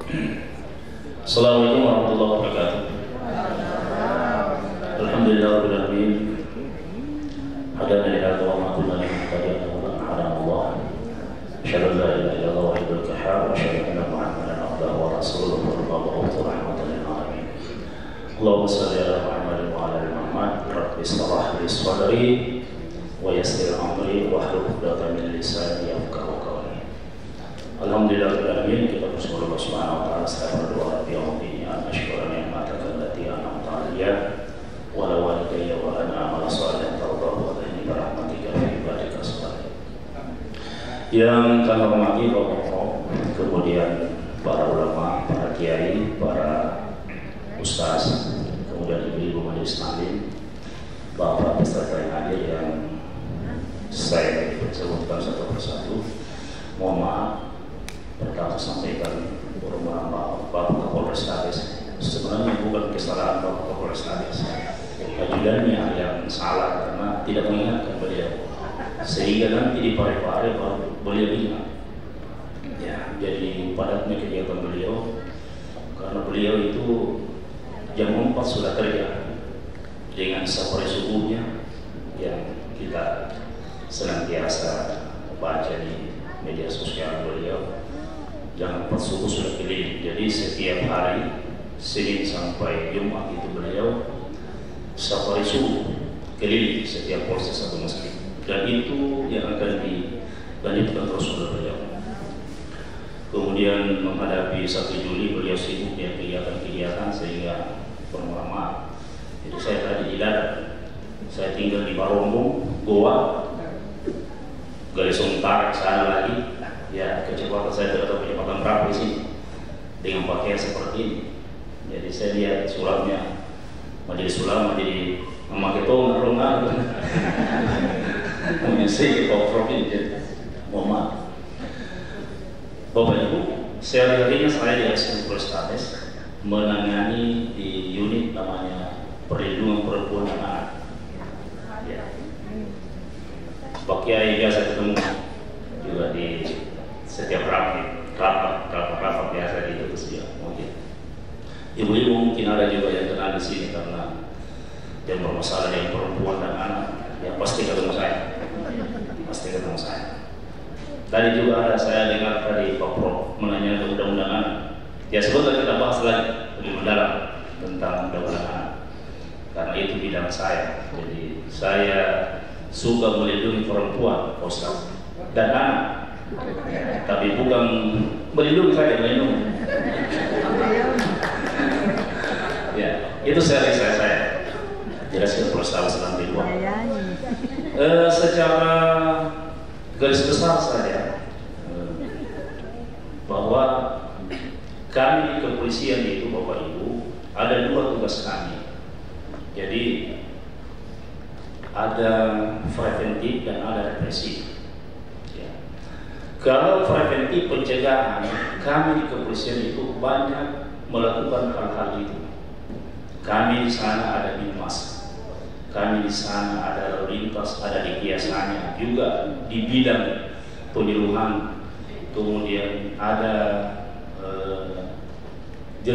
Assalamualaikum warahmatullahi wabarakatuh. Alhamdulillahirabbil alamin. Hadana li hadza wa ma kunna linahtadiya lawla an hadana Allah. Asyhadu an la ilaha illallah wahdahu la syarika lahu wa asyhadu anna Muhammadan abduhu wa rasuluhu wa rahmatan lil alamin. Allahumma shalli ala Muhammad wa ala ali Muhammad. Rabbi ishrah li sadri wa yassir amri wahlul 'uqdatam min lisani yafqahu qawli. Alhamdulillahirabbil alamin. Kita bersyukur Allah Subhanahu wa taala serta berdoa bi yaumil asyhadu ni'mataka allati an'amta 'alayya wa ala walidayya wa ana amala shalihan tardahu wa tahni rahmatika fi ibadika shalihin. Yang kami hormati Bapak, kemudian para ulama, para kiai, para ustaz, kemudian ibu-ibu majelis taklim, bapak peserta yang hadir yang saya sebutkan satu persatu. Mohon maaf, pertama sampaikan permohonan maaf Bapak Kapolres Kades. Sebenarnya bukan kesalahan Bapak Kapolres Kades, ajudannya yang salah karena tidak mengingatkan beliau, sehingga nanti di pare-pare beliau ingat. Ya, jadi padatnya kegiatan beliau karena beliau itu jam 4 sudah kerja dengan sore subuhnya yang kita senantiasa baca di media sosial beliau. Jam 4 subuh sudah keliling. Jadi setiap hari Senin sampai Jumat itu beliau safari subuh keliling setiap polsek satu masjid, dan itu yang akan dilanjutkan terus oleh beliau. Kemudian menghadapi 1 Juli beliau sibuk dengan kegiatan-kegiatan sehingga permohonan maaf. Itu saya tadi di Dadan, saya tinggal di Barombong, Goa, Galisong Tarik sana lagi. Ya, kecepatan saya tidak tahu kecepatan berapa sih dengan pakaian seperti ini. Jadi saya lihat sulapnya majelis ulama jadi memakai toner longan mengisi provinsi. Mohon maaf Bapak Ibu, sehari-harinya saya di Asisten Polrestabes menangani di unit namanya perlindungan perempuan dan anak. Ya. Pak Kiai biasa ketemu juga di setiap rapat biasa di itu sih, mungkin ibu-ibu mungkin ada juga yang kenal di sini karena yang bermasalah yang perempuan dan anak, ya pasti ketemu saya, Tadi juga ada saya dengar tadi Pak Prof menanya undang-undang anak. Ya sebentar kita bahas lagi lebih mendalam tentang undang-undang anak karena itu bidang saya. Jadi saya suka melindungi perempuan, Ustaz, dan anak. Tapi bukan melindungi saya, melindungi. Ya, itu saya jelaskan Polrestabes nanti dua. Secara garis besar saja bahwa kami di kepolisian itu Bapak Ibu ada 2 tugas kami. Jadi ada preventif dan ada represif. Kalau preventif pencegahan, kami di kepolisian itu banyak melakukan hal-hal itu. Kami di sana ada bimas, kami di sana ada lalu lintas, ada di kiasannya, juga di bidang penyuluhan. Kemudian ada di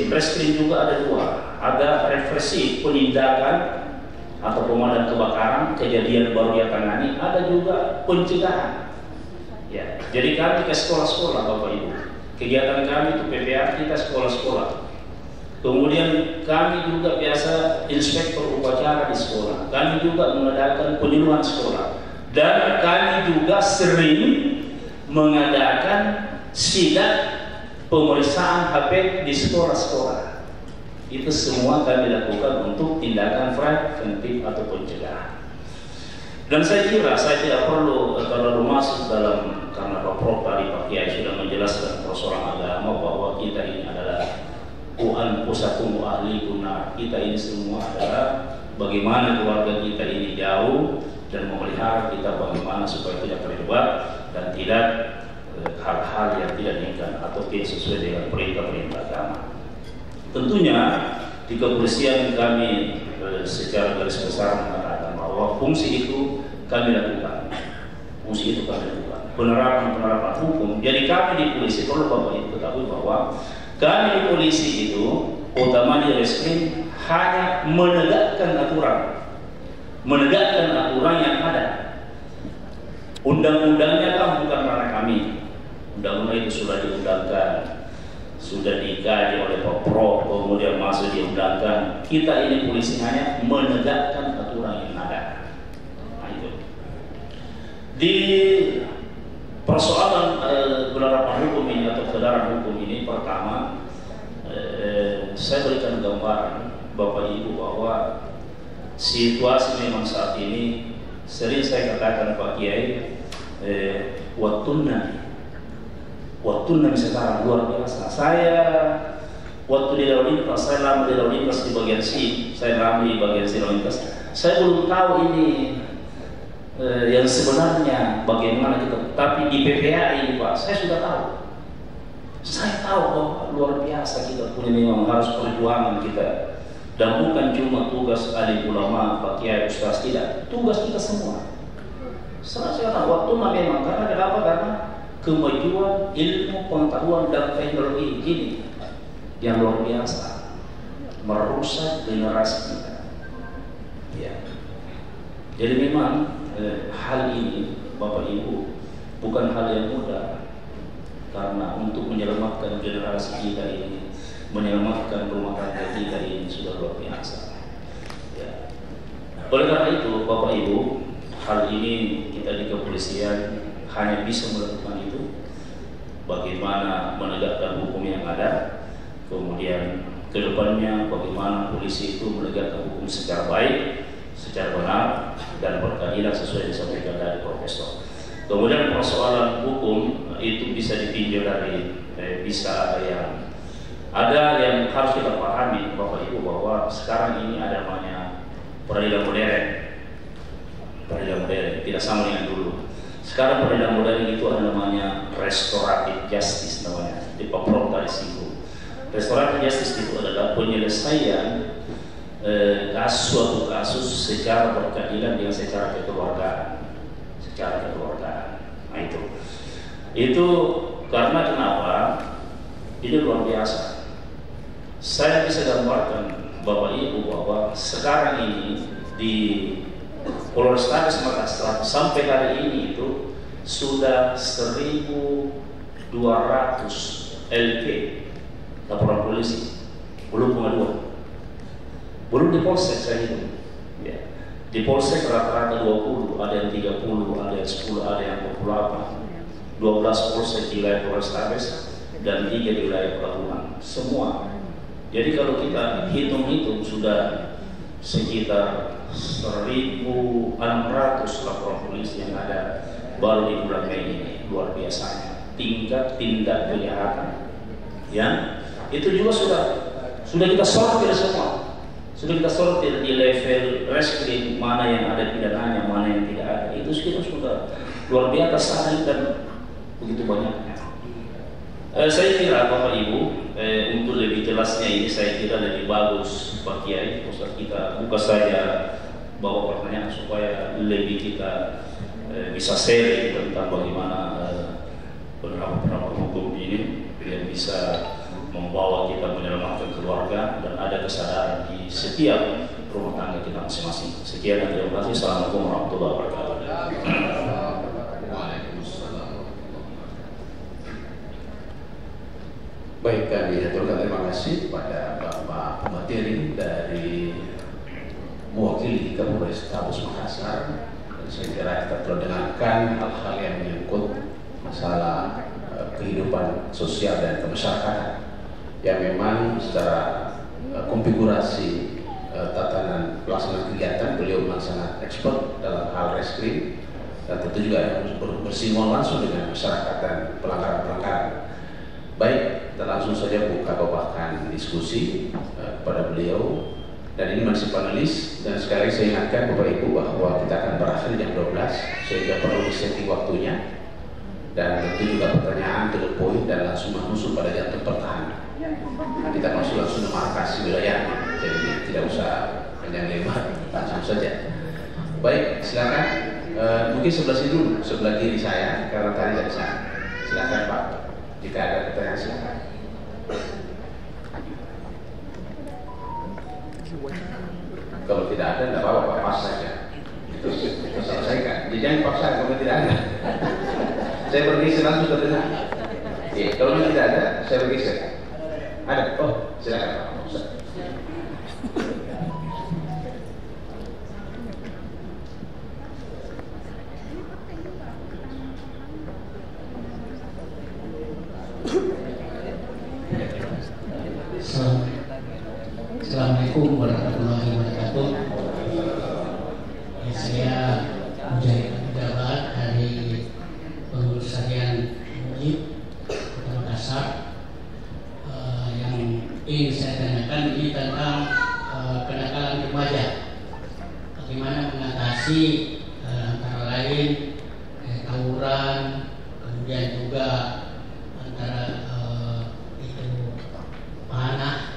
reskrim juga ada 2. Ada represif penindakan atau pemadam kebakaran, kejadian baru dia tangani. Ada juga pencegahan. Ya, jadi kami ke sekolah-sekolah Bapak Ibu. Kegiatan kami itu PPA kita sekolah-sekolah. Kemudian kami juga biasa inspektor upacara di sekolah. Kami juga mengadakan penyuluhan sekolah. Dan kami juga sering mengadakan sidak pemeriksaan HP di sekolah-sekolah. Itu semua kami lakukan untuk tindakan preventif atau pencegahan. Dan saya kira saya tidak perlu terlalu masuk dalam, karena Pak Prof tadi Pak Kiai sudah menjelaskan persoalan agama bahwa kita ini adalah anfusakum wa ahlikum nar. Kita ini semua adalah bagaimana keluarga kita ini jauh dan memelihara kita bagaimana supaya tidak terlibat dan tidak hal-hal yang tidak diinginkan atau tidak sesuai dengan perintah-perintah agama. Tentunya di kepolisian kami secara garis besar mengatakan bahwa fungsi itu kami lakukan. penerapan hukum. Jadi kami di polisi, perlu Bapak Ibu ketahui bahwa kami di polisi itu, utama di reskrim, hanya menegakkan aturan yang ada. Undang-undangnya kan bukan ranah kami. Undang-undang itu sudah diundangkan, sudah dikaji oleh Pak Pro, kemudian masuk diundangkan. Kita ini polisi hanya menegakkan aturan yang ada. Nah, itu. Di persoalan penerapan hukum ini atau kebenaran hukum ini, pertama saya berikan gambaran Bapak Ibu bahwa situasi memang saat ini sering saya katakan Pak Kiai, waktunya sekarang luar biasa. Saya waktu di lalu lintas, saya lama di lalu lintas di bagian C, saya lama di bagian C lalu lintas. Saya belum tahu ini yang sebenarnya bagaimana kita, tapi di PPA ini Pak, saya sudah tahu. Saya tahu bahwa luar biasa kita punya, memang harus perjuangan kita. Dan bukan cuma tugas alim ulama, Pak Kiai, Ustaz, tidak. Tugas kita semua. Sekarang waktunya memang, karena kenapa? Karena kemajuan ilmu, pengetahuan, dan teknologi ini yang luar biasa merusak generasi kita. Ya. Jadi memang hal ini Bapak Ibu bukan hal yang mudah, karena untuk menyelamatkan generasi kita ini, menyelamatkan rumah tangga kita ini sudah luar biasa. Ya. Oleh karena itu Bapak Ibu, hal ini kita di kepolisian hanya bisa melakukan itu, bagaimana menegakkan hukum yang ada, kemudian kedepannya bagaimana polisi itu menegakkan hukum secara baik, secara benar, dan berkeadilan sesuai disampaikan dari Profesor. Kemudian persoalan hukum itu bisa ditinjau dari bisa ada yang harus kita pahami Bapak Ibu, bahwa sekarang ini ada namanya peradilan modern. Peradilan modern tidak sama dengan dulu. Sekarang peradilan modern itu ada namanya restoratif justice namanya. Di Pak Prof tadi singgung. Restoratif justice itu adalah penyelesaian suatu kasus secara berkeadilan dengan secara kekeluargaan. Nah itu karena kenapa? Ini luar biasa. Saya bisa gambarkan Bapak Ibu bahwa sekarang ini di Polrestabes Makassar sampai hari ini itu sudah 1.200 LP laporan polisi, belum pengaduan, belum di polsek saya itu. Ya. Di polsek rata-rata 20, ada yang 30, ada yang 10, ada yang 28, 12 polsek di wilayah Polrestabes dan 3 di wilayah Pelabuhan, semua. Jadi kalau kita hitung-hitung sudah sekitar 1.600 laporan polisi yang ada baru di bulan Mei ini. Luar biasanya tingkat tindak kejahatan ya, itu juga sudah kita sortir semua. Sudah kita sortir di level reskrim, mana yang ada pidananya, mana yang tidak ada. Itu kita sudah luar biasa sangat dan begitu banyaknya. Saya kira Bapak Ibu, untuk lebih jelasnya ini saya kira lebih bagus Pak Kiai, Ustaz kita buka saja bawa pertanyaan supaya lebih kita bisa sharing tentang bagaimana penerapan hukum ini biar bisa membawa kita menyelamatkan keluarga dan ada kesadaran di setiap rumah tangga kita masing-masing. Sekian dan terima kasih. Assalamualaikum warahmatullahi wabarakatuh. Baik, kami aturkan terima kasih kepada Bapak Pemateri dari mewakili Kapolres Tabes Makassar. Dan saya kira kita telah dengarkan hal-hal yang menyangkut masalah kehidupan sosial dan kemasyarakatan yang memang secara konfigurasi tatanan pelaksanaan kegiatan beliau memang sangat expert dalam hal reskrim dan tentu juga bersinggungan langsung dengan masyarakat dan pelanggaran-pelanggaran. Baik, kita langsung saja buka babakan diskusi kepada beliau. Dan ini masih panelis, dan sekali saya ingatkan Bapak Ibu bahwa kita akan berakhir jam 12 sehingga perlu disetting waktunya. Dan tentu juga pertanyaan to the point dan langsung masuk pada jantung pertahanan. Kita masuk langsung memarkasi wilayah, jadi tidak usah panjang lebar, langsung saja. Baik, silakan. Mungkin sebelah sini dulu, sebelah kiri saya, karena tadi dari sana. Silakan Pak, jika ada pertanyaan silakan. Kalau tidak ada, tidak apa-apa Pak, pas saja. Itu selesaikan. Jadi jangan paksa kalau tidak ada. Saya bergeser langsung ke tengah. Ya, kalau tidak ada, saya bergeser. Ada? Oh, silakan Pak. Assalamualaikum warahmatullahi wabarakatuh. Saya pejabat dari pengurus harian MUI Kota Makassar. Yang ingin saya tanyakan ini tentang kenakalan remaja. Bagaimana mengatasi antara lain tawuran, kemudian juga antara itu panah.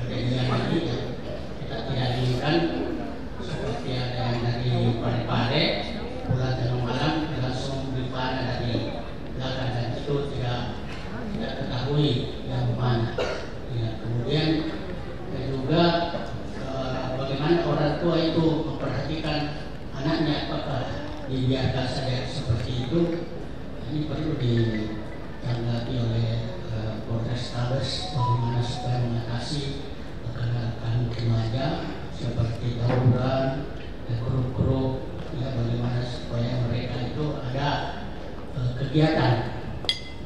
Kejadian ini yang kita tidak inginkan, seperti ada yang dari Pare-Pare pulang tengah malam langsung dipanah dari belakang, dan itu tidak ketahui yang mana. Ya, kemudian juga bagaimana orang tua itu memperhatikan anaknya, apakah dibiarkan saja seperti itu. Ini perlu ditanggapi oleh Polrestabes, bagaimana supaya mengatasi kenakalan remaja seperti tawuran dan grup-grup, ya, bagaimana supaya mereka itu ada kegiatan.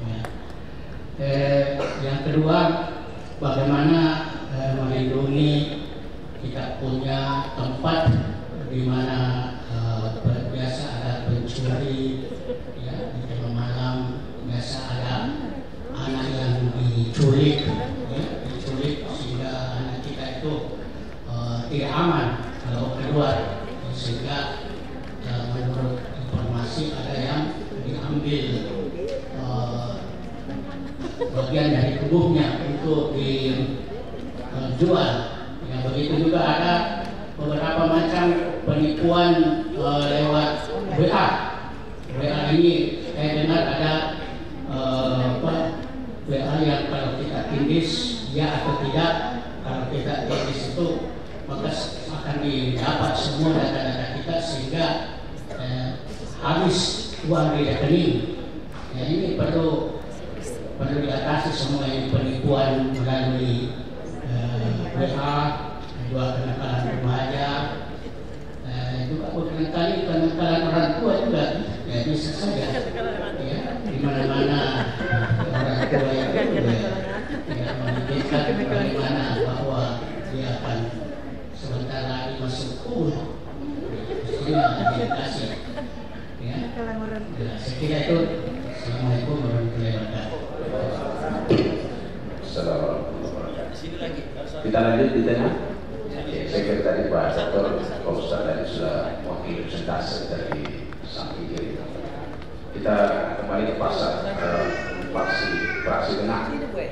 Ya. Yang kedua, bagaimana melindungi kita punya tempat di mana biasa ada pencuri, ya, di tengah malam biasa ada anak yang diculik, ya, sehingga anak kita itu tidak aman kalau keluar, sehingga menurut informasi ada yang diambil bagian dari tubuhnya untuk dijual. Ya, begitu juga ada beberapa macam penipuan lewat WA. WA ini saya dengar ada WA yang kalau kita tindis ya atau tidak, kalau kita tindis itu maka akan didapat semua data-data kita, sehingga habis uang di rekening. Ya, ini perlu diatasi semua ini, penipuan melalui WA, juga kenakalan remaja, juga kenakalan orang tua juga, ya bisa saja. Ya, di mana-mana orang tua yang memikirkan bagaimana bahwa dia akan sebentar lagi masuk kuliah, mestinya diedukasi. Ya, saya kira itu. Assalamualaikum warahmatullahi wabarakatuh. Assalamualaikum warahmatullahi wabarakatuh. Kita lanjut di tengah. Saya kira tadi Pak Dr. Ustaz tadi sudah mewakili presentasi dari samping kiri. Kita kembali ke pasar fraksi tengah.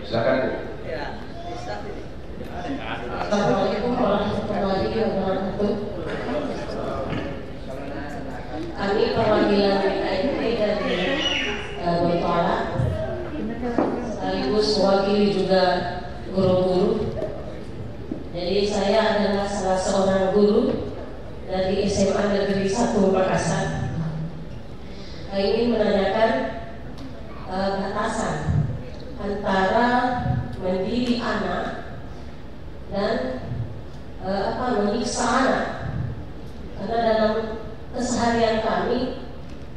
Silakan Bu. Assalamualaikum warahmatullahi wabarakatuh. Kami perwakilan PKMP dari Bontala, sekaligus mewakili juga guru-guru. Jadi saya adalah salah seorang guru dari SMA Negeri 1 Makassar. Saya ingin menanyakan batasan antara mendidik anak dan menyiksa anak. Karena dalam keseharian kami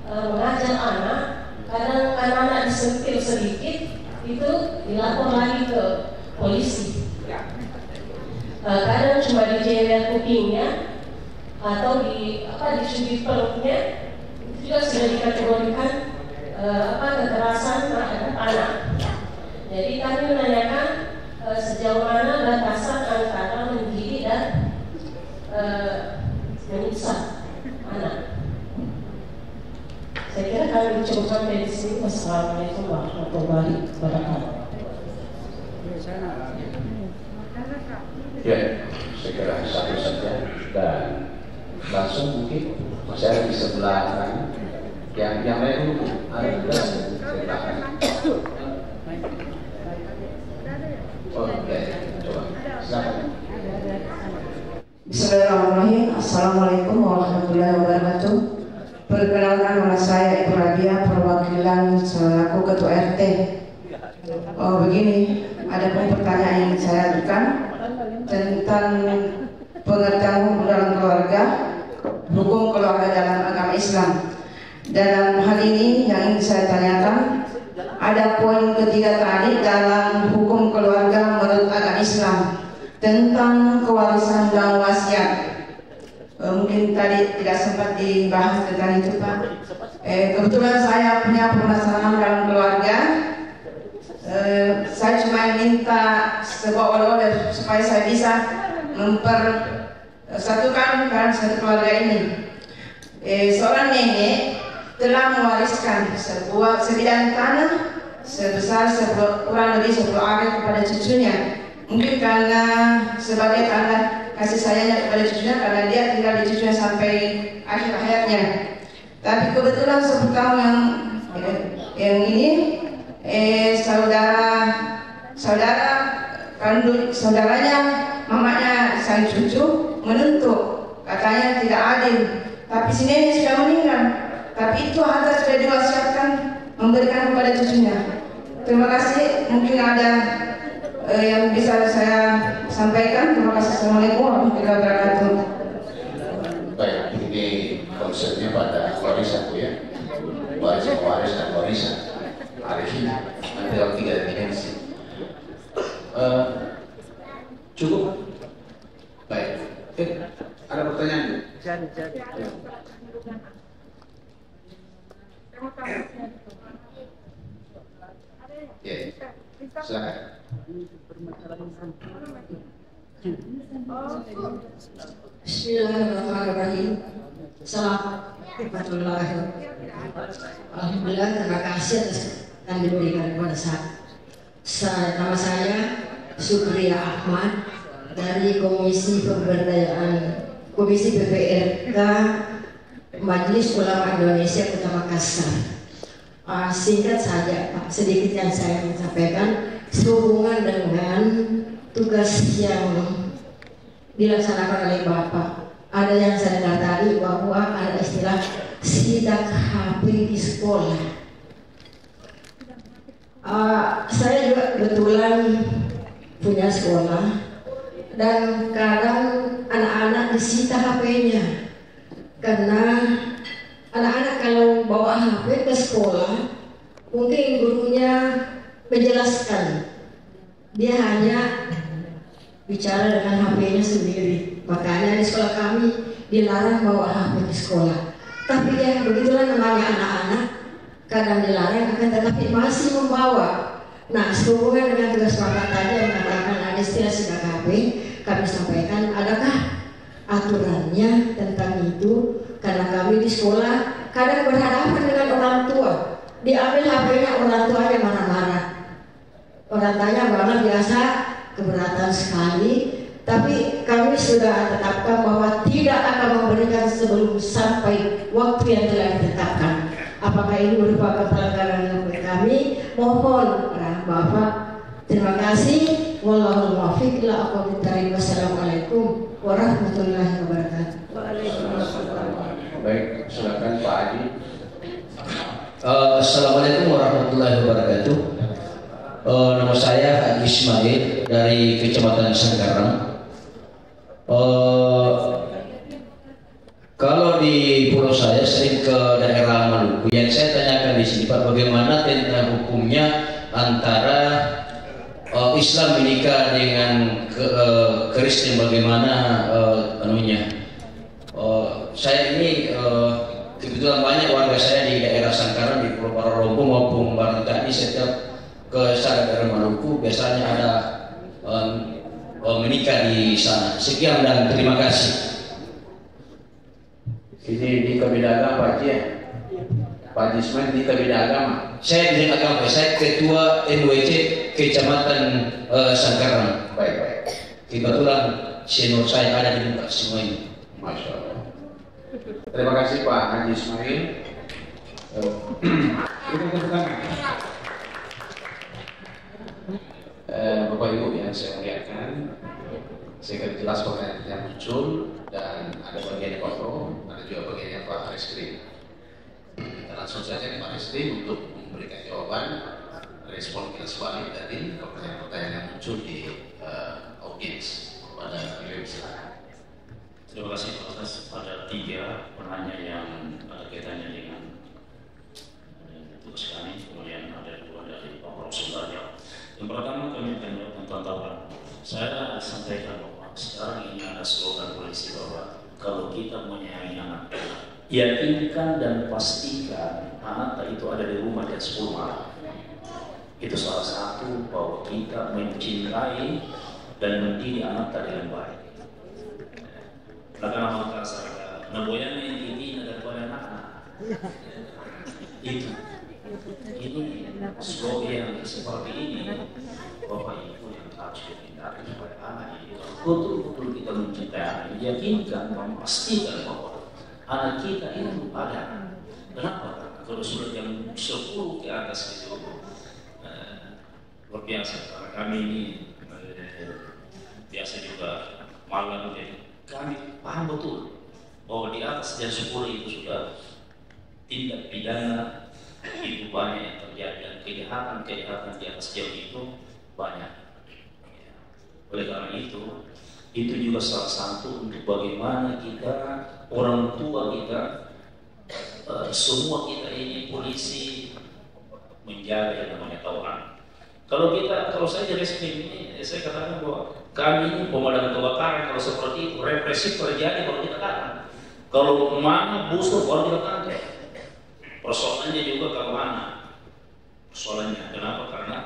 mengajar anak, kadang anak-anak disentil sedikit itu dilapor lagi ke polisi. Kadang cuma dijewer kupingnya atau dicubit perutnya, itu juga sudah dikategorikan kekerasan terhadap anak. Jadi kami menanyakan sejauh mana batasan antara mendidik dan menyiksa anak. Saya kira kami cukup sampai di sini. Wassalamualaikum warahmatullahi wabarakatuh. Ya, saya kira satu saja, dan langsung mungkin masih ada di sebelah kan. Yang lain dulu ada juga silakan. Oke, coba silakan. Bismillahirrahmanirrahim. Assalamualaikum warahmatullahi wabarakatuh. Perkenalkan, nama saya Ibu Rabia, perwakilan selaku Ketua RT. Begini, ada pertanyaan yang saya ajukan tentang pengertian hukum dalam keluarga, hukum keluarga dalam agama Islam. Dalam hal ini yang ingin saya tanyakan, ada poin ketiga tadi dalam hukum keluarga menurut agama Islam tentang kewarisan dan wasiat. Mungkin tadi tidak sempat dibahas tentang itu, Pak. Kebetulan saya punya permasalahan dalam keluarga. Saya cuma minta sebuah oleh-oleh supaya saya bisa mempersatukan dalam satu keluarga ini. Seorang nenek telah mewariskan sebidang tanah sebesar kurang lebih 10 aret kepada cucunya. Mungkin karena sebagai tanda kasih sayangnya kepada cucunya, karena dia tinggal di cucunya sampai akhir hayatnya. Tapi kebetulan 10 tahun yang ini saudaranya mamanya sang cucu menuntut, katanya tidak adil. Tapi si nenek sudah meninggal, tapi itu harta sudah diwasiatkan memberikan kepada cucunya. Terima kasih, mungkin ada yang bisa saya sampaikan. Terima kasih. Assalamualaikum warahmatullahi wabarakatuh. Baik, ini konsepnya pada warisan Bu ya. Waris dan warisan. Hari ini nanti dalam 3 dimensi. Cukup. Baik. Ada pertanyaan Bu? Ya, silakan. Bismillahirrahmanirrahim. Assalamualaikum warahmatullahi wabarakatuh. Alhamdulillah, terima kasih atas yang diberikan kepada saya. Nama saya Sukriya Ahmad dari Komisi Pemberdayaan Komisi PPRK Majelis Ulama Indonesia Kota Makassar. Singkat saja Pak, sedikit yang saya ingin sampaikan sehubungan dengan tugas yang dilaksanakan oleh Bapak. Ada yang saya dengar tadi bahwa ada istilah sidak HP di sekolah. Saya juga kebetulan punya sekolah dan kadang anak-anak disita HP-nya karena anak-anak kalau bawa HP ke sekolah mungkin gurunya menjelaskan, dia hanya bicara dengan HP-nya sendiri. Makanya di sekolah kami dilarang bawa HP di sekolah. Tapi ya begitulah namanya anak-anak, kadang dilarang akan tetapi masih membawa. Nah, sehubungan dengan tugas Bapak tadi yang mengatakan ada istilah sidak HP, kami sampaikan adakah aturannya tentang itu? Karena kami di sekolah kadang berhadapan dengan orang tua, diambil HP-nya, orang tuanya marah-marah. Orang tanya bahwa biasa keberatan sekali, tapi kami sudah tetapkan bahwa tidak akan memberikan sebelum sampai waktu yang telah ditetapkan. Apakah ini merupakan pelanggaran oleh kami? Mohon Bapak. Terima kasih. Wallahul muwaffiq ila aqwamit thariq. Wassalamualaikum warahmatullahi wabarakatuh. Baik, silakan Pak Haji. Assalamualaikum warahmatullahi wabarakatuh. Nama saya Haji Ismail dari Kecamatan Sangkarang. Kalau di pulau saya sering ke daerah Maluku. Yang saya tanyakan di sini Pak, bagaimana tentang hukumnya antara Islam menikah dengan Kristen, bagaimana anunya? Saya ini kebetulan banyak warga saya di daerah Sangkaran, di Pulau Pararombo maupun Barangkali. Setiap ke daerah Maluku biasanya ada menikah di sana. Sekian dan terima kasih. Ini di beda agama Pak ya? Pak Haji Ismail di beda agama. Saya di agama, saya ketua NWC Kecamatan Sangkaran. Baik. Kebetulan senior saya ada di muka semua ini. Masya Allah. Terima kasih Pak Haji Ismail. Bapak Ibu yang saya muliakan, sehingga jelas pertanyaan yang muncul dan ada bagian foto, ada juga bagian Pak Reskrim. Kita langsung saja ke Pak Reskrim untuk memberikan jawaban respon kita sebalik dari pertanyaan-pertanyaan yang muncul di audiens pada beliau. Silakan. Terima kasih atas pada 3 penanya yang ada kaitannya dengan tugas kami, kemudian ada 2 dari Pak Profesor. Yang pertama kami akan jawab tentang tawaran. Saya sampaikan bahwa sekarang ini ada slogan polisi bahwa kalau kita menyayangi anak, yakinkan dan pastikan anak itu ada di rumah jam 10 malam. Itu salah satu bahwa kita mencintai dan mendidik anak dengan baik. Karena maka saya naboyan yang ini daripada anak itu ini slogan yang seperti ini Bapak Ibu yang harus dihindari supaya anak ini betul-betul kita mencintai, yakinkan, memastikan bahwa anak kita itu ada. Kenapa? Kalau sudah jam 10 ke atas itu luar biasa. Karena kami ini biasa juga malam, jadi kami paham betul bahwa di atas jam 10 itu sudah tindak pidana itu banyak yang terjadi dan kejahatan di atas jam itu banyak. Oleh karena itu juga salah satu untuk bagaimana kita, orang tua kita, semua kita ini polisi menjaga yang namanya tawaran. Kalau saya jadi ini, saya katakan bahwa kami ini pemadam kebakaran, kalau seperti itu represif terjadi baru kita datang. Kalau mana busur baru kita tangkap. Persoalannya juga ke mana? Persoalannya kenapa? Karena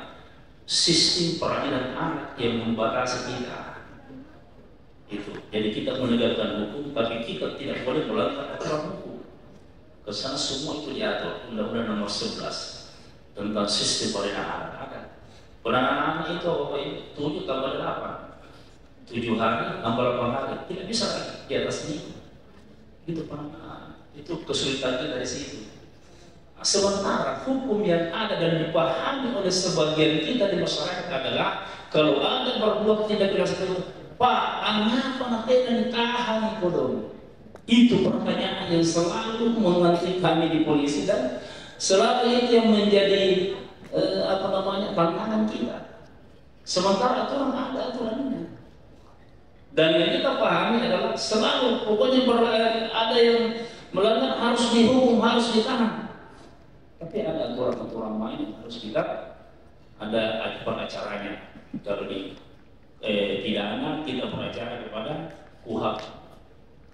sistem peradilan anak yang membatasi kita. Itu. Jadi kita menegakkan hukum, tapi kita tidak boleh melanggar aturan hukum. Kesana semua itu diatur Undang-Undang Nomor 11 tentang sistem peradilan anak. Penanganan anak itu apa ini? 7 tambah 8. 7 hari tambah 8 hari. Tidak bisa lagi di atas itu. Itu penanganan. Itu kesulitan kita dari situ. Sementara hukum yang ada dan dipahami oleh sebagian kita di masyarakat adalah kalau ada berbuat tindak pidana seperti itu, Pak, angapa nak ditahan kodong? Itu pertanyaan yang selalu menanti kami di polisi dan selalu itu yang menjadi pantangan kita. Sementara aturan ada aturannya. Dan yang kita pahami adalah selalu pokoknya ada yang melanggar harus dihukum, harus ditahan. Tapi ada aturan-aturan lain yang harus kita ada pengacaranya. Kalau di pidana kita pengacara kepada KUHP.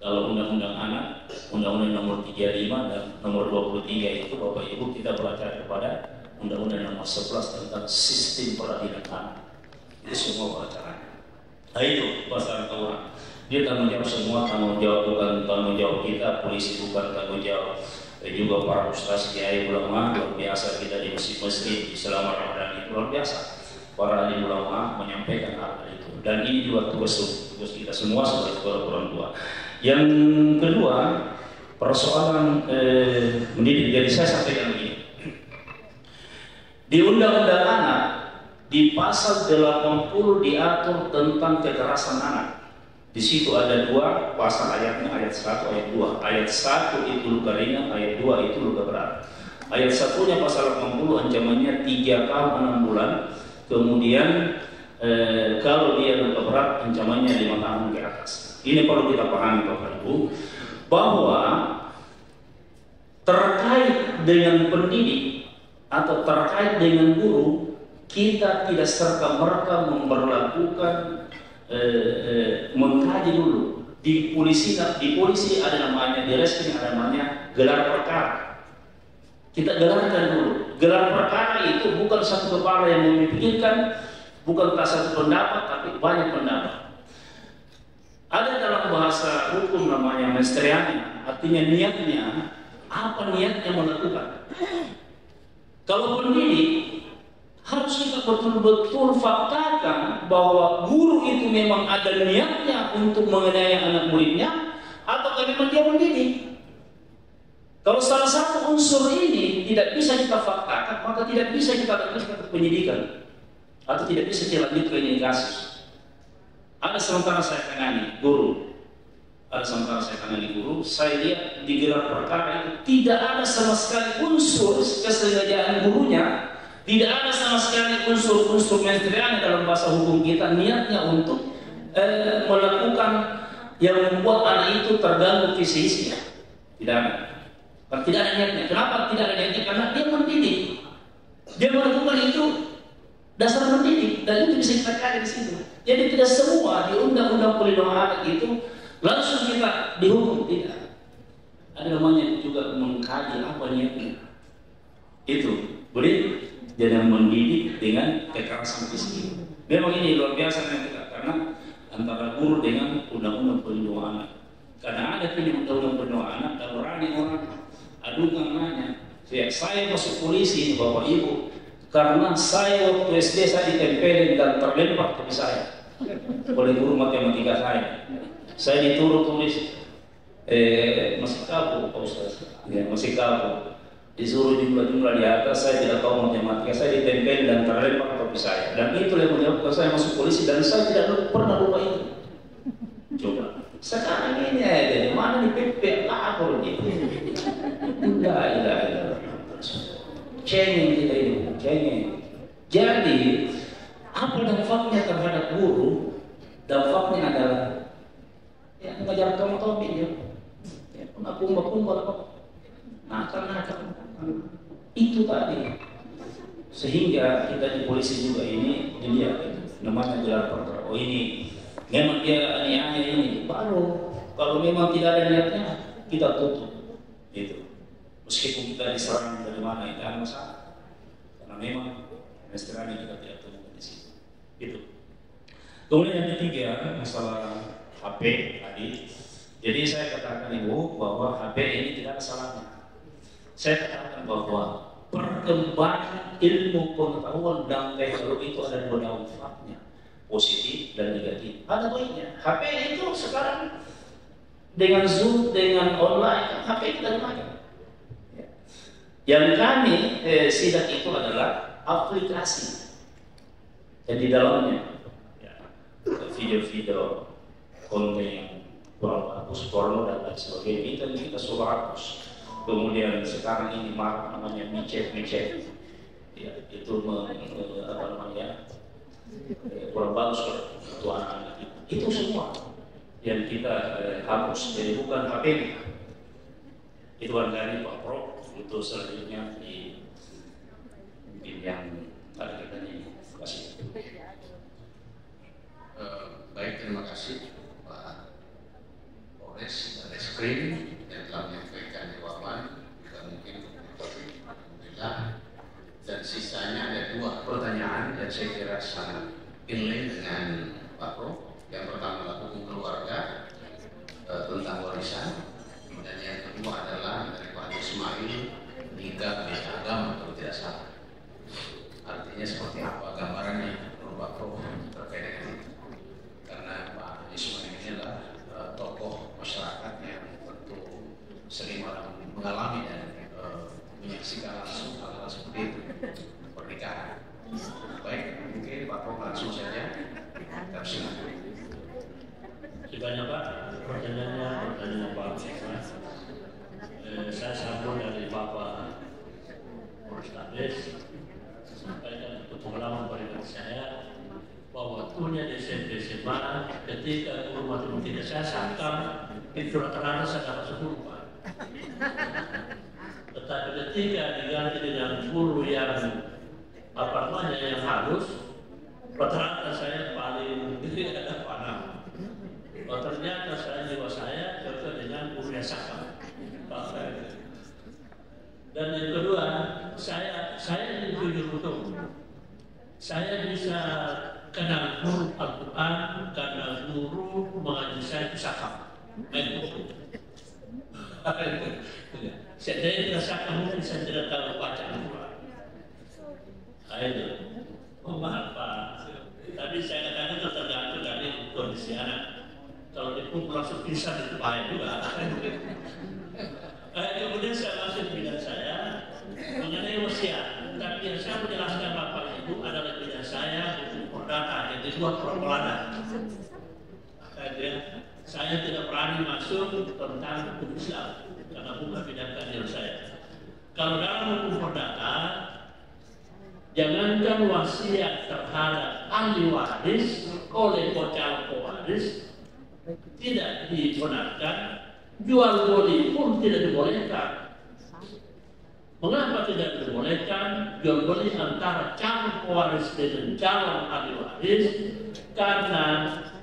Kalau undang-undang anak, undang-undang nomor 35 dan nomor 23 itu Bapak Ibu kita pengacara kepada undang-undang nomor 11 tentang sistem peradilan anak. Itu semua pengacaranya. Nah itu pasal tawaran. Dia tanggung jawab semua, tanggung jawab bukan tanggung jawab kita, polisi bukan tanggung jawab. Juga para ustaz kiai ulama luar biasa kita di masjid-masjid selama Ramadan itu luar biasa. Para alim ulama menyampaikan hal itu dan ini juga tugas kita semua sebagai orang tua. Yang kedua persoalan mendidik. Jadi saya sampaikan begini. Di Undang-Undang Anak di pasal 80 diatur tentang kekerasan anak. Di situ ada 2 pasal ayatnya, ayat 1, ayat 2. Ayat 1 itu luka ringan, ayat 2 itu luka berat. Ayat 1-nya pasal 80 ancamannya 3 tahun 6 bulan. Kemudian kalau dia luka berat ancamannya 5 tahun ke atas. Ini perlu kita pahami Bapak Ibu bahwa terkait dengan pendidik atau terkait dengan guru, kita tidak serta-merta memperlakukan mengkaji dulu. Di polisi ada namanya, di reskrim ada namanya gelar perkara. Kita gelarkan dulu. Gelar perkara itu bukan satu kepala yang memikirkan, bukan satu pendapat, tapi banyak pendapat. Ada dalam bahasa hukum namanya mesterianya, artinya niatnya, apa niatnya melakukan. Kalau pendidik harus kita betul-betul faktakan bahwa guru itu memang ada niatnya untuk menganiaya anak muridnya, atau apakah memang dia mendidik. Kalau salah satu unsur ini tidak bisa kita faktakan, maka tidak bisa kita lanjutkan ke penyidikan atau tidak bisa kita lanjutkan ini kasus. Ada sementara saya tangani guru, saya lihat di gelar perkara itu tidak ada sama sekali unsur kesengajaan gurunya, tidak ada sama sekali unsur-unsur menteriannya dalam bahasa hukum kita niatnya untuk melakukan yang membuat anak itu terganggu fisiknya. Tidak ada. Tidak ada niatnya. Kenapa tidak ada niatnya? Karena dia mendidik. Dia melakukan itu dasar mendidik, dan itu bisa kita cari di situ. Jadi tidak semua di undang-undang perlindungan anak itu langsung kita dihukum, tidak. Ada namanya juga mengkaji apa niatnya. Itu boleh jangan mendidik dengan kekerasan fisik. Memang ini luar biasa kita, karena antara guru dengan undang-undang perlindungan anak. Karena ada undang-undang perlindungan anak, dan berani orang adukan nanya, ya, saya masuk polisi Bapak Ibu karena saya waktu SD saya ditempelin dan terlempar ke saya oleh guru matematika saya. Saya dituruh tulis masih kabur Pak Ustaz, ya, masih kabur, disuruh jumlah-jumlah di atas, saya tidak tahu matematika, saya ditempelin dan terlempar ke saya, dan itu yang menyebabkan saya masuk polisi, dan saya tidak pernah lupa itu. Coba sekarang ini aja, mana di PP lapor gitu. Enggak. Cengeng kita ini, cengeng. Jadi apa dampaknya terhadap guru? Dampaknya adalah ya mengajar kamu tahu ya, kumbal apa, nakal. Itu tadi. Sehingga kita di polisi juga ini dilihat namanya gelar perkara. Oh ini memang dia aneh-aneh ini. Baru kalau memang tidak ada niatnya kita tutup. Itu. Meskipun kita diserang dari mana itu ada masalah. Karena memang restoran kita tidak temukan di situ. Itu. Kemudian yang ketiga masalah HP tadi. Jadi saya katakan Ibu bahwa HP ini tidak ada salahnya. Saya katakan bahwa perkembangan ilmu pengetahuan dan teknologi itu ada dua dampaknya, positif dan negatif. Ada baiknya. HP itu sekarang dengan Zoom, dengan online, HP kita lumayan. Yang kami sidak itu adalah aplikasi. Dan di dalamnya video-video konten yang kurang bagus, porno dan lain sebagainya, itu kita suruh hapus. Kemudian sekarang ini marak namanya micet, ya, itu kurang bagus untuk anak-anak itu semua yang kita hapus. Jadi bukan HP itu barangkali Pak Prof untuk selanjutnya di mungkin yang ada kita ini. Terima kasih. Baik, terima kasih Pak Polres Reskrim yang telah menyampaikan jawaban. Juga mungkin alhamdulillah. Dan sisanya ada dua pertanyaan yang saya kira sangat inline dengan Pak Prof. Yang pertama adalah hukum keluarga tentang warisan, dan yang kedua adalah dari Pak Ismail nikah beda agama kalau tidak salah. Artinya seperti apa gambarannya Pak Prof terkait dengan itu? Karena Pak Ismail ini adalah tokoh masyarakat yang tentu sering mengalami dan menyaksikan langsung hal-hal seperti itu pernikahan. Baik, mungkin Pak Prof langsung saja. Silakan. Banyak Pak, pertanyaannya Pak. Saya sambung dari Bapak Polrestabes sampaikan pengalaman pada saya bahwa waktunya di SMP SMA ketika guru matematika saya sangkam itu rata-rata saya dapat 10 Pak. Tetapi ketika diganti dengan guru yang yang halus, rata-rata saya paling ada panah. Ternyata jiwa saya cocok dengan guru yang sakam. Dan yang kedua, saya jujur betul. Saya bisa kenal guru Al-Quran karena guru mengaji saya itu sakam. Saya tidak sakam mungkin saya tidak tahu baca Al-Quran. Itu. Maaf Pak. Tapi saya katakan tergantung dari kondisi anak. Kalau di langsung pingsan itu bahaya juga. Kemudian saya masuk bidang saya mengenai wasiat. Tapi yang saya menjelaskan Bapak Ibu adalah bidang saya hukum perdata, yang dibuat perpelada. Saya tidak berani masuk tentang hukum Islam karena bukan bidang kajian saya. Kalau dalam hukum perdata, jangankan wasiat terhadap ahli waris oleh calon pewaris tidak dibenarkan, jual beli pun tidak dibolehkan. Mengapa tidak dibolehkan jual beli antara calon pewaris dengan calon ahli waris? Karena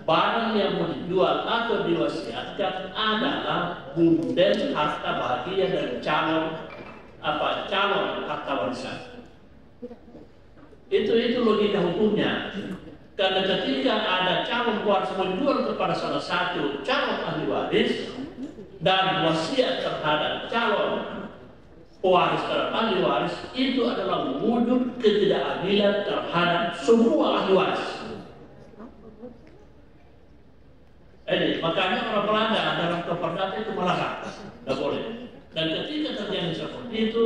barang yang mau dijual atau diwasiatkan adalah bundel harta bahagia dari calon harta warisan. Itu logika hukumnya. Karena ketika ada calon pewaris menjual kepada salah satu calon ahli waris dan wasiat terhadap calon pewaris terhadap ahli waris, itu adalah wujud ketidakadilan terhadap semua ahli waris. Makanya orang Belanda dalam keperdata itu melarang, tidak boleh. Dan ketika terjadi seperti itu,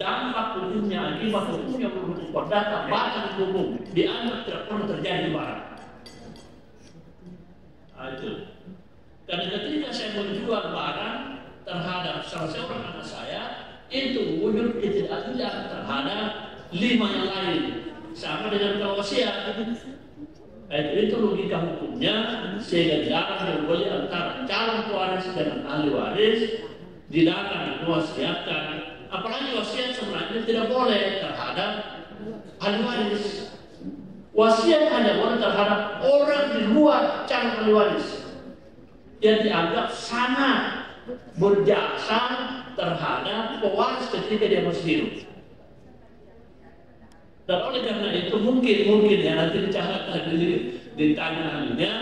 dampak ujungnya akibat hukumnya berhukum perdata bahkan hukum dianggap tidak pernah terjadi barang. Itu. Dan ketika saya menjual barang terhadap salah seorang anak saya, itu wujud ketidakadilan terhadap 5 yang lain, sama dengan wasiat. Itu logika hukumnya, sehingga dilarang jual beli antara calon pewaris dengan ahli waris, dilarang mewasiatkan. Apalagi wasiat sebenarnya tidak boleh terhadap ahli waris. Wasiat hanya boleh terhadap orang di luar calon ahli waris yang dianggap sangat berjasa terhadap pewaris ketika dia masih hidup. Dan oleh karena itu mungkin ya nanti ditanya ahlinya.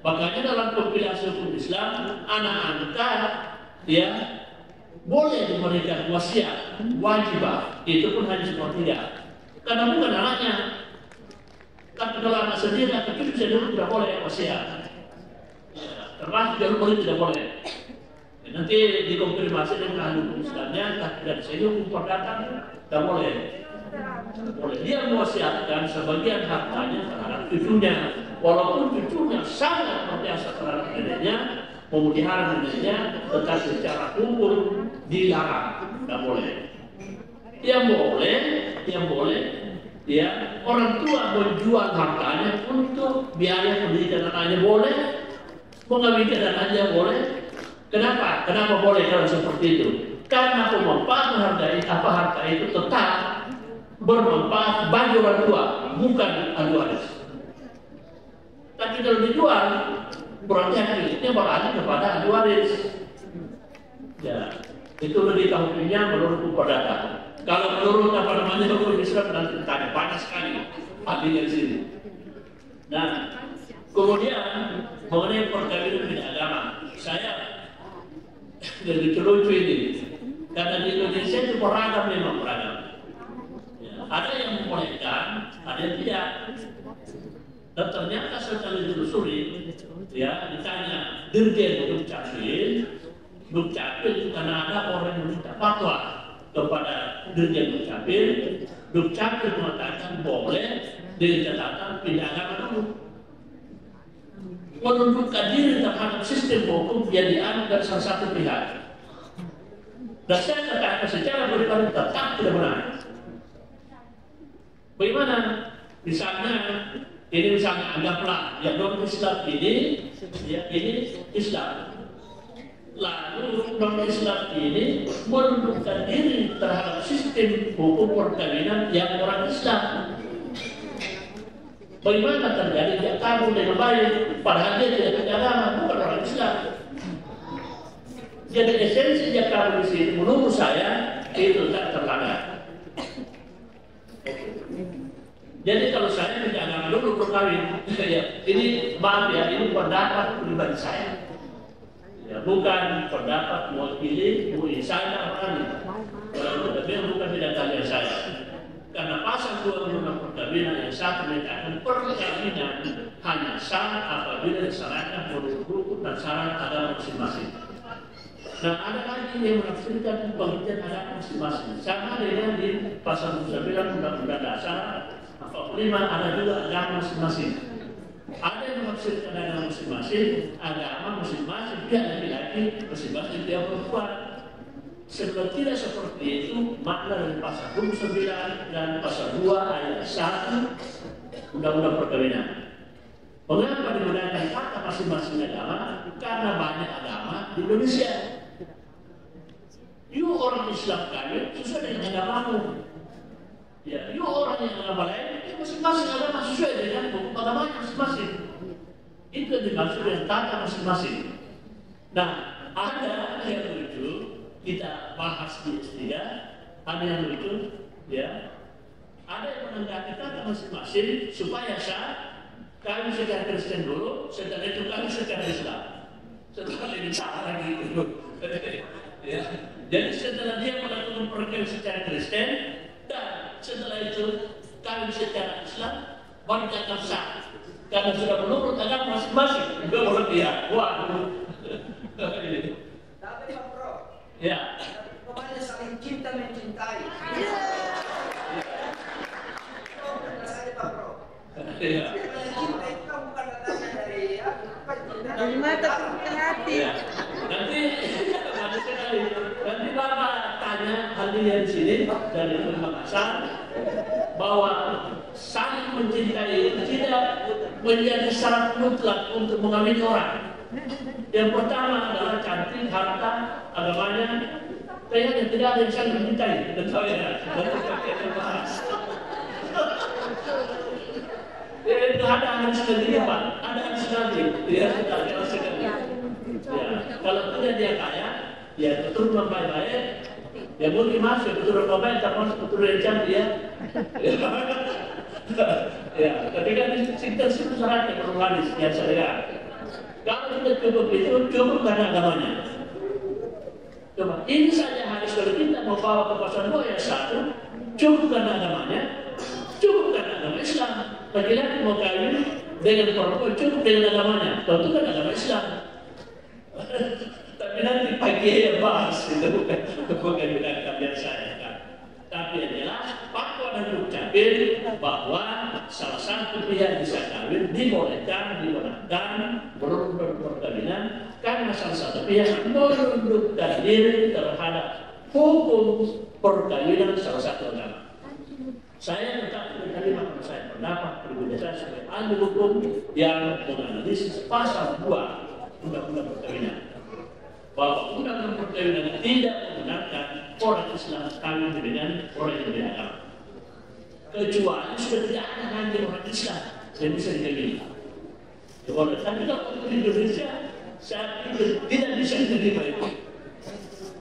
Makanya dalam kompilasi hukum Islam anak angkat ya boleh diberikan wasiat wajibah, itu pun hanya sepertiga. Karena bukan anaknya. Tapi kalau anak sendiri atau cucu sendiri tidak boleh wasiat. Termasuk jual beli tidak boleh. Nanti dikonfirmasi dengan ahli hukum Islamnya, tapi dari segi hukum perdata tidak boleh. Dia mewasiatkan sebagian hartanya terhadap cucunya, walaupun cucunya sangat berjasa terhadap neneknya, memelihara neneknya, tetapi secara hukum dilarang, tidak boleh. Yang boleh, ya orang tua menjual hartanya untuk biaya pendidikan anaknya boleh, mengawinkan anaknya boleh. Kenapa? Kenapa boleh kalau seperti itu? Karena pemanfaatan harta itu tetap bermanfaat bagi orang tua, bukan ahli waris. Tapi kalau dijual, berarti hakikatnya beralih kepada ahli waris. Ya, itu lebih hukumnya menurut hukum perdata. Kalau menurut hukum Islam nanti tanya banyak sekali artinya di sini. Nah, kemudian mengenai perkawinan beda agama, saya lebih lucu ini karena di Indonesia itu beragam, memang beragam. Ada yang membolehkan, ada yang tidak. Dan ternyata setelah ditelusuri, ya ditanya Dirjen Dukcapil itu karena ada orang yang minta fatwa kepada Dirjen Dukcapil mengatakan boleh dengan catatan pindah agama dulu, menundukkan diri terhadap sistem hukum yang dianut dari salah satu pihak. Dan saya katakan secara pribadi tetap tidak benar. Bagaimana? Misalnya anggaplah yang non-Islam ini Islam. Lalu non-Islam ini menundukkan diri terhadap sistem hukum perkawinan yang orang Islam. Bagaimana terjadi dia kabur dengan baik, padahal dia tidak punya agama, bukan orang Islam. Jadi esensi dia kabur di sini menurut saya itu tak terlanggar. Jadi kalau saya punya agama dulu berkawin, ya, ini maaf ya, ini pendapat pribadi saya. Ya, bukan pendapat mewakili MUI saya orang ini. Bukan tidak tanya saya. Karena pasal 2 Undang-Undang Perkawinan yang satu menyatakan perkawinan hanya sah apabila diserahkan menurut hukum dan syarat agama masing-masing. Nah, ada lagi yang menafsirkan pengertian agama masing-masing. Sama dengan di pasal 9 Undang-Undang Dasar 45 ada juga agama masing-masing. Ada yang menafsirkan agama masing-masing, agama masing-masing pihak laki-laki, masing-masing pihak perempuan. Sebab tidak seperti itu makna dari pasal 29 dan pasal 2 ayat 1 Undang-Undang Perkawinan. Mengapa digunakan kata masing-masing agama? Karena banyak agama di Indonesia. You orang Islam kawin sesuai dengan agamamu. Ya, you orang yang agama lain, masing-masing agama sesuai dengan hukum agamanya masing-masing. Itu yang dimaksud dengan kata masing-masing. Nah, ada yang lucu kita bahas di S3, ada yang lucu, ya. Ada yang menanggapi kata masing-masing supaya sah. Kami secara Kristen dulu, setelah itu kami secara Islam. Setelah ini salah lagi itu. Ya. Jadi setelah dia melakukan perkawin secara Kristen dan setelah itu kami secara Islam, baru dianggap sah. Karena sudah menurut agama masing-masing. Juga menurut dia. Waduh. Tapi Pak Bro, ya. pokoknya saling cinta mencintai. Pak Bro. Iya. Cinta itu kan bukan datangnya dari mata ke hati. Ya. Nanti ada sekali. Nanti Bapak tanya hadirin di sini dari Makassar bahwa saling mencintai itu tidak menjadi syarat mutlak untuk mengawini orang. Yang pertama adalah cantik, harta, agamanya. Kayaknya tidak ada yang saling mencintai. Tahu ya? Nanti kita bahas. Itu ada hadis sendiri Pak, ada hadis nanti, dia sudah jelas sekali. Ya, kalau tidak dia kaya, ya keturunan baik-baik, ya mungkin masuk keturunan baik, termasuk keturunan cantik ya. Ya, ketika kita situ syaratnya perlu hadis yang saya. Kalau tidak cukup itu, cukup karena agamanya. Coba, ini saja hadis kalau kita mau bawa ke pasal 2 ayat 1, cukup karena agamanya, cukup karena agama Islam. Laki-laki mau kawin dengan perempuan cukup dengan agamanya, tentu kan agama Islam. Tapi nanti pagi yang bahas itu bukan kalian saya kan. Tapi yang jelas fatwa dan ucapin bahwa salah satu pihak bisa kawin dibolehkan, dibenarkan menurut perkawinan karena salah satu pihak menundukkan diri terhadap hukum perkawinan salah satu agama. Saya tetap menerima kalau saya pendapat pribadi saya sebagai ahli hukum yang menganalisis pasal 2 Undang-Undang Perkawinan bahwa Undang-Undang Perkawinan tidak membenarkan orang Islam kawin dengan orang yang berbeda agama, kecuali sudah tidak ada nanti orang Islam yang bisa dikawini. Tapi kalau di Indonesia saat itu tidak bisa diterima itu.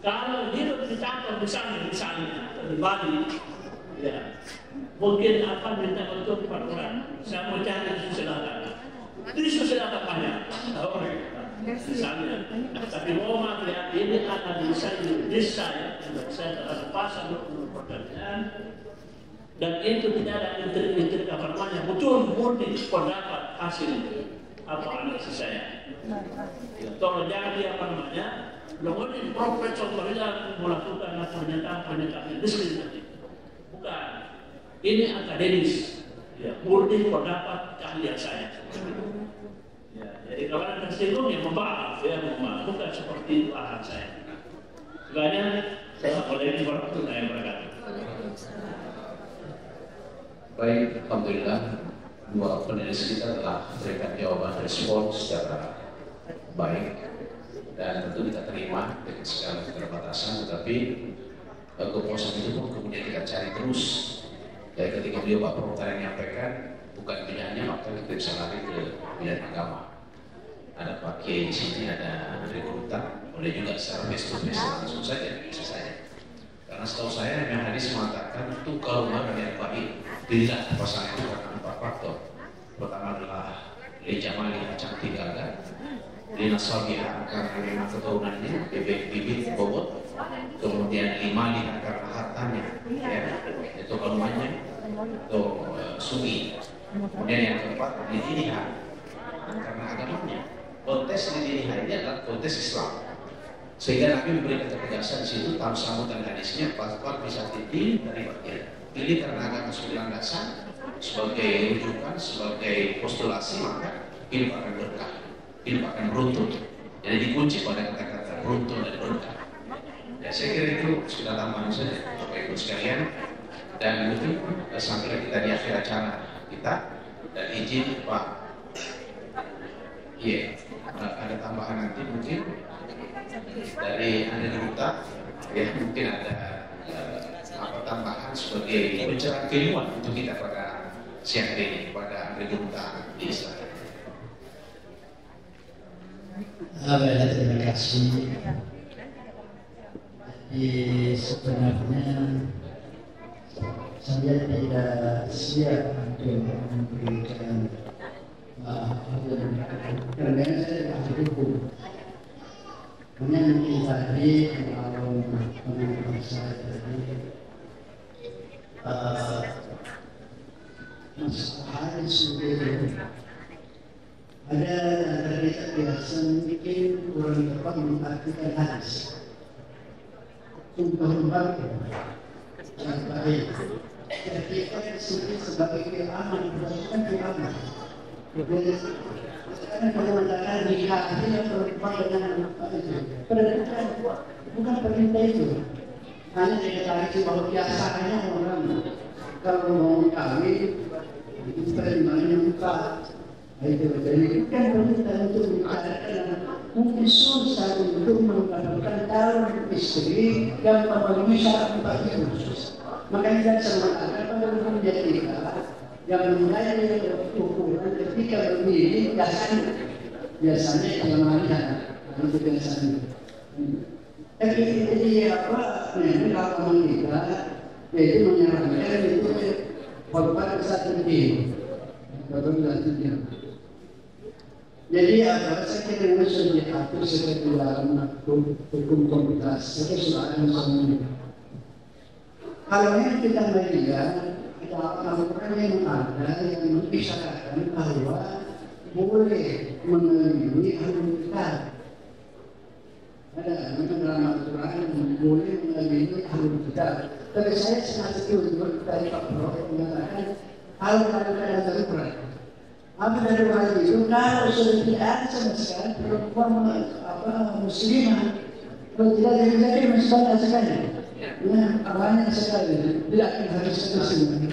Kalau hidup di kantor misalnya di Bali, ya mungkin akan minta bantuan kepada orang. Saya mau cari susu selatan. Di susu selatan banyak. Misalnya, tapi mau lihat ini akan bisa saya terhadap pasal perkawinan dan itu tidak ada intrik apa namanya betul murni pendapat hasil apa analisis saya. Tolong jangan apa namanya, kemudian profesor bilang melakukan pernyataan diskriminatif. Bukan. Ini akademis, ya, murni pendapat keahlian saya. Ya, jadi kalau ada tersinggung ya maaf, bukan seperti itu arahan saya. Sebenarnya saya boleh warahmatullahi wabarakatuh. Baik, alhamdulillah dua penulis kita telah memberikan jawaban respon secara baik dan tentu kita terima dengan segala keterbatasan, tetapi kepuasan itu pun kemudian kita cari terus. Dari ketika beliau Pak Prof tadi menyampaikan bukan bidangnya, maka kita bisa lari ke bidang agama. Ada Pak Kiai di sini, ada rekrutan, boleh juga secara face to face langsung saja, bisa saja. Karena setahu saya yang hadis mengatakan itu kalau mana yang baik dilihat pasangan itu karena 4 faktor. Pertama adalah lijamali cantik gagah, linasabiha karena memang keturunannya, bibit bobot. Kemudian 5 lihat karena hartanya, ya, itu kalungnya, itu sugi. Kemudian yang keempat dilihat karena agamanya. konteks di dini hari ini adalah konteks Islam. Sehingga Nabi memberikan ketegasan di situ dalam sambutan hadisnya bahwa bisa dipilih dari bagian pilih karena agama 9 dasar sebagai rujukan, sebagai postulasi, maka hidup akan berkah, hidup akan beruntung. Jadi dikunci pada kata-kata beruntung dan berkah. Ya, saya kira itu sudah tambahan saja Bapak Ibu sekalian, dan mungkin sampai kita di akhir acara kita, dan izin Pak, ada tambahan nanti mungkin dari Anda Duta, ya mungkin ada tambahan sebagai pencerahan keilmuan untuk kita pada siang ini pada Anda Duta di Israel. Terima kasih. Sebenarnya saya tidak siap untuk memberikan karena saya ahli hukum. Hanya mungkin tadi kalau teman-teman saya tadi Mas Haris Sudir ada dari kita biasa mungkin kurang tepat mengartikan hadis. Tumpah-tumpah yang baik. Jadi kita disini sebagai keamanan, bukan keamanan. Sekarang kalau mengatakan nikah ini berubah dengan apa itu? Perintah bukan perintah itu. Hanya dikatakan bahwa biasanya orang kalau mau kawin itu perintahnya muka. Itu jadi bukan perintah untuk membicarakan. Mungkin susah untuk mendapatkan calon istri yang memenuhi syarat 4 khusus. Makanya saya semangat pada hukum etika yang mengenai ukuran ketika memilih biasanya kelemahan untuk biasanya. Tapi jadi apa? Ini kalau kita yaitu menyarankan itu korban besar penting, korban besar penting. Jadi apa? Saya kira ini sudah diatur seperti dalam hukum komunitas. Saya sudah ada semuanya. Kalau yang kita melihat ada orang yang ada yang membicarakan bahwa boleh mengalami halunikah. Ada memang dalam aturan yang boleh mengalami halunikah. Tapi saya sangat setuju dari Pak Prof mengatakan halunikah darurat. Apa darurat itu kalau sudah tidak ada sama sekali perempuan muslimah, kalau tidak jadi masih banyak sekali. Ya, banyak sekali. Tidak akan harus semua.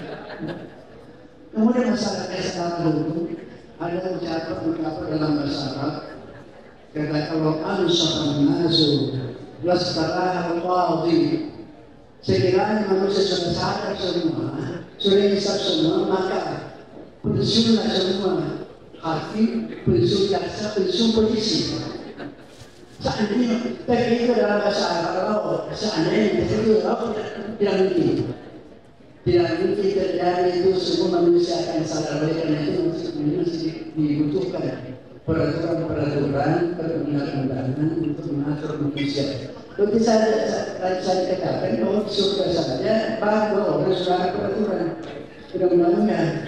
Kemudian masalah secara hukum ada ucapan dalam bahasa Arab. Kata kalau ansar nasu wastarah al-qadhi. Sekiranya manusia sudah sadar semua, sudah insaf semua, maka pensiunlah semua hakim, pensiun jaksa, pensiun polisi. Seandainya itu dalam bahasa Arab, seandainya itu tidak mungkin terjadi itu semua manusia akan sadar. Karena itu masih dibutuhkan peraturan perundang-undangan untuk mengatur manusia. Seperti saya katakan bahwa surga saja bahwa orang sudah ada peraturan undang-undangnya.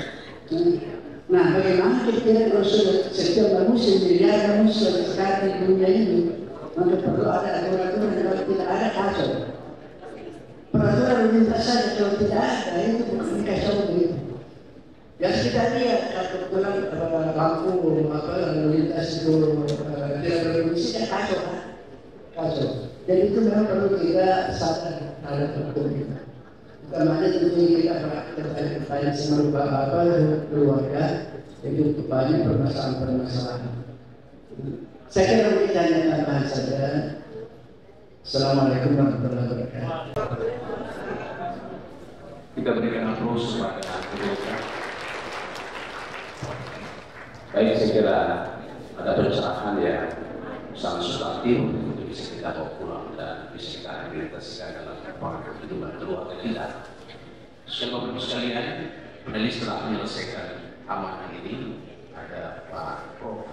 Nah, bagaimana kita kalau setiap manusia miliar manusia sekarang di dunia ini, maka perlu ada aturan-aturan. Kalau tidak ada kacau. Peraturan lintas saja kalau tidak ada itu bukan kacau begitu. Ya kita lihat kebetulan lampu lalu lintas itu tidak berfungsi kan kacau. Jadi itu memang perlu kita sadar terhadap hukum kita. Utamanya tentu kita bertanya sama bapak keluarga, jadi untuk banyak permasalahan-permasalahan. Saya kira kita hanya tambahan saja. Assalamualaikum warahmatullahi wabarakatuh. Kita berikan aplaus kepada mereka. Baik, saya kira ada pencerahan yang sangat substantif untuk bisa kita bawa pulang dan bisa kita implementasikan dalam kehidupan keluarga kita. Bapak Ibu sekalian, panelis telah menyelesaikan amanah ini. Ada Pak Prof.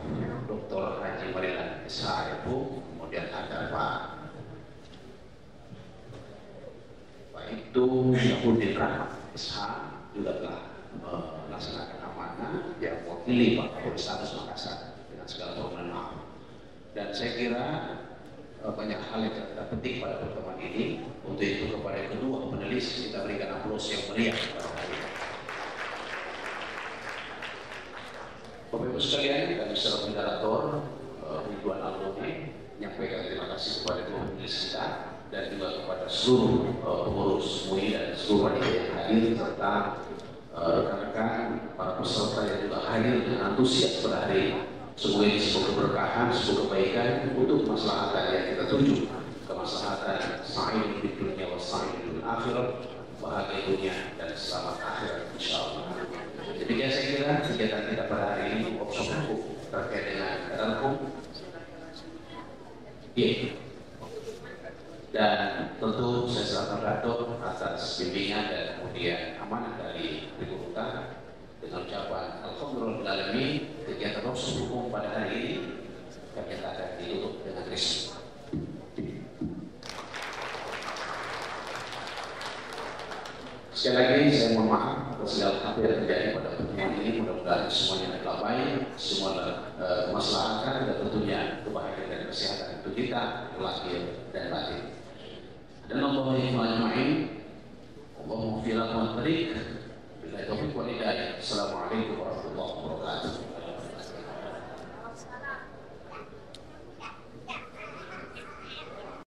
Dr. Haji Marilan SHFU, kemudian ada Pak itu Yahudin Rahmat SH juga telah melaksanakan amanah yang mewakili Pak Polrestabes Makassar dengan segala permohonan maaf. saya kira banyak hal yang kita petik pada pertemuan ini. Untuk itu kepada kedua penulis kita berikan aplaus yang meriah pada hari ini. Bapak Ibu sekalian, kami secara moderator Ridwan Aluni menyampaikan terima kasih kepada kedua penulis kita dan juga kepada seluruh pengurus MUI dan seluruh panitia yang hadir serta rekan-rekan para peserta yang juga hadir dengan antusias pada hari ini. Semoga ini sebuah keberkahan, sebuah kebaikan untuk kemaslahatan yang kita tuju, kemaslahatan sa'id di dunia wa sa'id di akhirat, bahagia dunia dan selamat akhirat insyaallah. Demikian saya kira kegiatan kita pada hari ini workshop hukum terkait dengan kata hukum. Dan tentu saya serahkan Dato atas bimbingan dan kemudian amanah dari Ibu Utara dengan ucapan alhamdulillahirrahmanirrahim. Kegiatan workshop hukum pada hari ini kami akan ditutup dengan resmi. Sekali lagi saya mohon maaf atas segala hal yang terjadi pada pertemuan ini. Mudah-mudahan semuanya adalah baik, semua kemaslahatan dan tentunya kebahagiaan dan kesehatan untuk kita lahir dan batin. Dan Allah yang